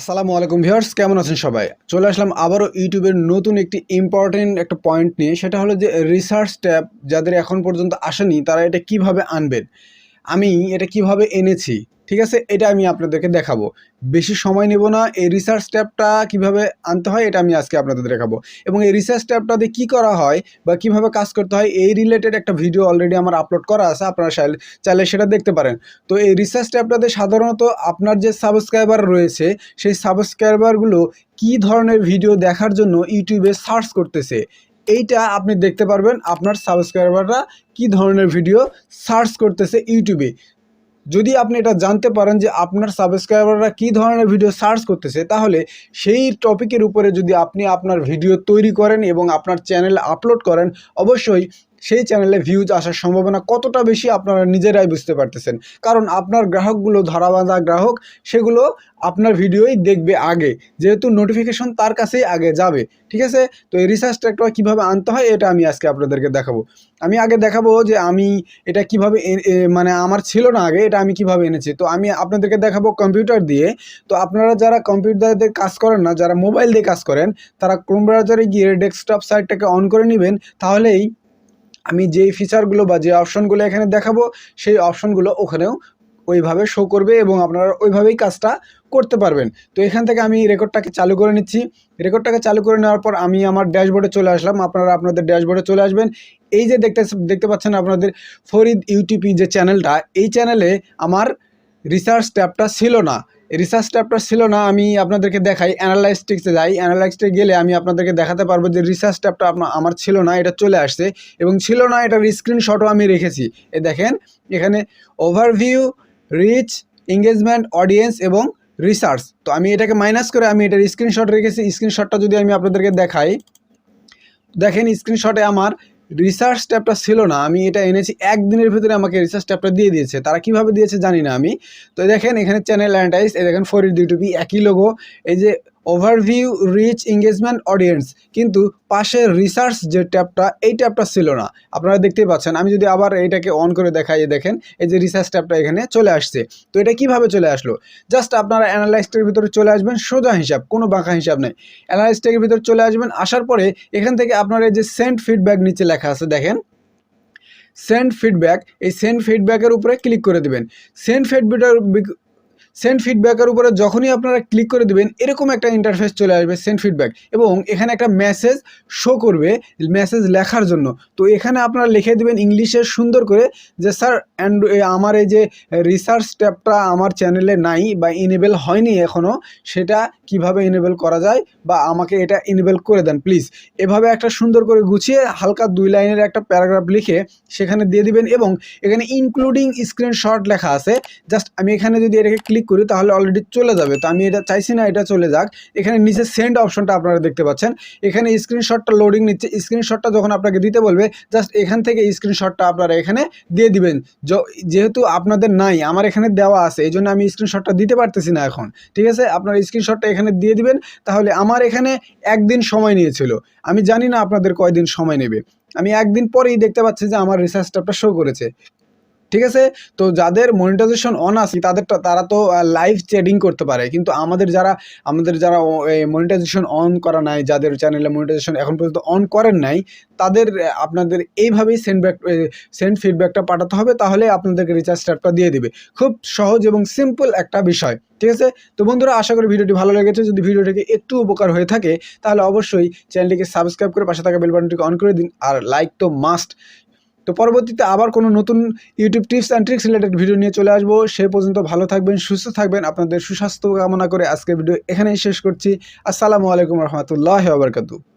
আসসালামু আলাইকুম ভিউয়ার্স, কেমন আছেন সবাই? চলে আসলাম আবারও ইউটিউবের নতুন একটি ইম্পর্টেন্ট একটা পয়েন্ট নিয়ে। সেটা হলো যে রিসার্চ ট্যাব যাদের এখন পর্যন্ত আসেনি তারা এটা কিভাবে আনবেন, আমি এটা কিভাবে এনেছি, ঠিক আছে? এটা আমি আপনাদেরকে দেখাবো। বেশি সময় নেব না। এই রিসার্চ ট্যাবটা কিভাবে আনতে হয় এটা আমি আজকে আপনাদের দেখাবো, এবং এই রিসার্চ ট্যাবটাতে কি করা হয় বা কিভাবে কাজ করতে হয় এই রিলেটেড একটা ভিডিও অলরেডি আমার আপলোড করা আছে, আপনারা চাইলে সেটা দেখতে পারেন। তো এই রিসার্চ ট্যাবটাতে সাধারণত আপনার যে সাবস্ক্রাইবার রয়েছে সেই সাবস্ক্রাইবারগুলো কি ধরনের ভিডিও দেখার জন্য ইউটিউবে সার্চ করতেছে এইটা আপনি দেখতে পারবেন। আপনার সাবস্ক্রাইবাররা কি ধরনের ভিডিও সার্চ করতেছে ইউটিউবে, যদি আপনি এটা জানতে পারেন যে আপনার সাবস্ক্রাইবাররা কী ধরনের ভিডিও সার্চ করতেছে, তাহলে সেই টপিকের উপরে যদি আপনি আপনার ভিডিও তৈরি করেন এবং আপনার চ্যানেলে আপলোড করেন, অবশ্যই সেই চ্যানেলে ভিউজ আসার সম্ভাবনা কতটা বেশি আপনারা নিজেরাই বুঝতে পারতেছেন। কারণ আপনার গ্রাহকগুলো ধরাবাঁধা গ্রাহক, সেগুলো আপনার ভিডিওই দেখবে আগে, যেহেতু নোটিফিকেশন তার কাছেই আগে যাবে, ঠিক আছে? তো এই রিসার্চ ট্র্যাকটা কীভাবে আনতে হয় এটা আমি আজকে আপনাদেরকে দেখাবো। আমি আগে দেখাবো যে আমি এটা কিভাবে মানে আমার ছিল না আগে, এটা আমি কিভাবে এনেছি। তো আমি আপনাদেরকে দেখাবো কম্পিউটার দিয়ে। তো আপনারা যারা কম্পিউটার দিয়ে কাজ করেন না, যারা মোবাইল দিয়ে কাজ করেন, তারা ক্রোম ব্রাউজারে গিয়ে ডেস্কটপ সাইটটাকে অন করে নেবেন। তাহলেই আমি যেই ফিচারগুলো বা যে অপশনগুলো এখানে দেখাবো সেই অপশনগুলো ওখানেও ওইভাবে শো করবে এবং আপনারা ওইভাবেই কাজটা করতে পারবেন। তো এখান থেকে আমি রেকর্ডটাকে চালু করে নিচ্ছি। রেকর্ডটাকে চালু করে নেওয়ার পর আমি আমার ড্যাশবোর্ডে চলে আসলাম। আপনারা আপনাদের ড্যাশবোর্ডে চলে আসবেন। এই যে দেখতে পাচ্ছেন আপনাদের ফরিদ ইউটিপি যে চ্যানেলটা, এই চ্যানেলে আমার রিসার্চ ট্যাবটা ছিল না। রিসার্চ ট্যাবটা ছিল না, আমি আপনাদেরকে দেখাই। অ্যানালাইটিক্সে যাই। অ্যানালাইটিক্সে গেলে আমি আপনাদেরকে দেখাতে পারবো যে রিসার্চ ট্যাবটা আমার ছিল না, এটা চলে আসছে। এবং ছিল না, এটার স্ক্রিনশটও আমি রেখেছি। এ দেখেন এখানে ওভারভিউ, রিচ, এঙ্গেজমেন্ট, অডিয়েন্স এবং রিসার্চ। তো আমি এটাকে মাইনাস করে আমি এটার স্ক্রিনশট রেখেছি। স্ক্রিনশটটা যদি আমি আপনাদেরকে দেখাই, দেখেন স্ক্রিনশটে আমার রিসার্চ ট্যাবটা ছিল না, আমি এটা এনেছি। একদিনের ভিতরে আমাকে রিসার্চ ট্যাবটা দিয়ে দিয়েছে। তারা কিভাবে দিয়েছে জানি না আমি। তো দেখেন এখানে চ্যানেল অ্যানালাইজ, এই দেখেন ফরিদ ইউটিউবি, একই লোগো। এই যে ওভারভিউ, রিচ, এঙ্গেজমেন্ট, অডিয়েন্স, কিন্তু পাশে রিসার্চ যে ট্যাবটা, এই ট্যাবটা ছিল না। আপনারা দেখতেই পাচ্ছেন। আমি যদি আবার এইটাকে অন করে দেখাই, দেখেন এই যে রিসার্চ ট্যাবটা এখানে চলে আসছে। তো এটা কিভাবে চলে আসলো? জাস্ট আপনারা অ্যানালাইস্টের ভিতরে চলে আসবেন, সোজা হিসাব, কোনো বাঁকা হিসাব নেই। অ্যানালাইস্টের ভিতরে চলে আসবেন, আসার পরে এখান থেকে আপনারা এই যে সেন্ড ফিডব্যাক নিচে লেখা আছে, দেখেন সেন্ড ফিডব্যাক, এই সেন্ড ফিডব্যাকের উপরে ক্লিক করে দেবেন। সেন্ড ফিডব্যাকের উপরে যখনই আপনারা ক্লিক করে দেবেন, এরকম একটা ইন্টারফেস চলে আসবে সেন্ড ফিডব্যাক, এবং এখানে একটা মেসেজ শো করবে, মেসেজ লেখার জন্য। তো এখানে আপনারা লিখে দেবেন ইংলিশে সুন্দর করে যে স্যার আমার এই যে রিসার্চ ট্যাবটা আমার চ্যানেলে নাই বা ইনেবল হয়নি এখনও, সেটা কিভাবে ইনেবল করা যায় বা আমাকে এটা ইনেবল করে দেন প্লিজ। এভাবে একটা সুন্দর করে গুছিয়ে হালকা 2 লাইনের একটা প্যারাগ্রাফ লিখে সেখানে দিয়ে দিবেন, এবং এখানে ইনক্লুডিং স্ক্রিনশট লেখা আছে। জাস্ট আমি এখানে যদি এটাকে ক্লিক করি তাহলে অলরেডি চলে যাবে। তো আমি এটা চাইছি না এটা চলে যাক। এখানে নিচে সেন্ড অপশনটা আপনারা দেখতে পাচ্ছেন, এখানে স্ক্রিনশটটা লোডিং নিচ্ছে। স্ক্রিনশটটা যখন আপনাকে দিতে বলবে, জাস্ট এখান থেকে স্ক্রিনশটটা আপনারা এখানে দিয়ে দিবেন। যেহেতু আপনাদের নাই, আমার এখানে দেওয়া আছে, এই জন্য আমি স্ক্রিনশটটা দিতে পারতেছি না এখন, ঠিক আছে? আপনার স্ক্রিনশটটা এখানে দিয়ে দিবেন। তাহলে আমার এখানে একদিন সময় নিয়েছিল, আমি জানি না আপনাদের কয়দিন সময় নেবে। আমি একদিন পরেই দেখতে পাচ্ছি যে আমার রিসার্চ ট্যাবটা শো করেছে, ঠিক আছে? তো যাদের মনিটাইজেশন অন আছে তারা তো লাইভ চ্যাটিং করতে পারে, কিন্তু আমাদের যারা মনিটাইজেশন অন করা নাই, যাদের চ্যানেলে মনিটাইজেশন এখন পর্যন্ত অন করেন নাই, তাদের আপনাদের এইভাবেই সেন্ড ফিডব্যাকটা পাঠাতে হবে, তাহলে আপনাদেরকে রিচার্জ ট্যাবটা দিয়ে দিবে। খুব সহজ এবং সিম্পল একটা বিষয়, ঠিক আছে? তো বন্ধুরা, আশা করি ভিডিওটি ভালো লেগেছে। যদি ভিডিওটিকে একটু উপকার হয়ে থাকে তাহলে অবশ্যই চ্যানেলটিকে সাবস্ক্রাইব করে পাশে থাকা বেল বাটনটিকে অন করে দিন, আর লাইক তো মাস্ট। তো পরবর্তীতে আবার কোনো নতুন YouTube tips and tricks related video নিয়ে চলে আসবো। সে পর্যন্ত ভালো থাকবেন, সুস্থ থাকবেন। আপনাদের সুস্বাস্থ্য কামনা করে আজকের ভিডিও এখানেই শেষ করছি। আসসালামু আলাইকুম রহমতুল্লাহি ওয়া বারাকাতুহু।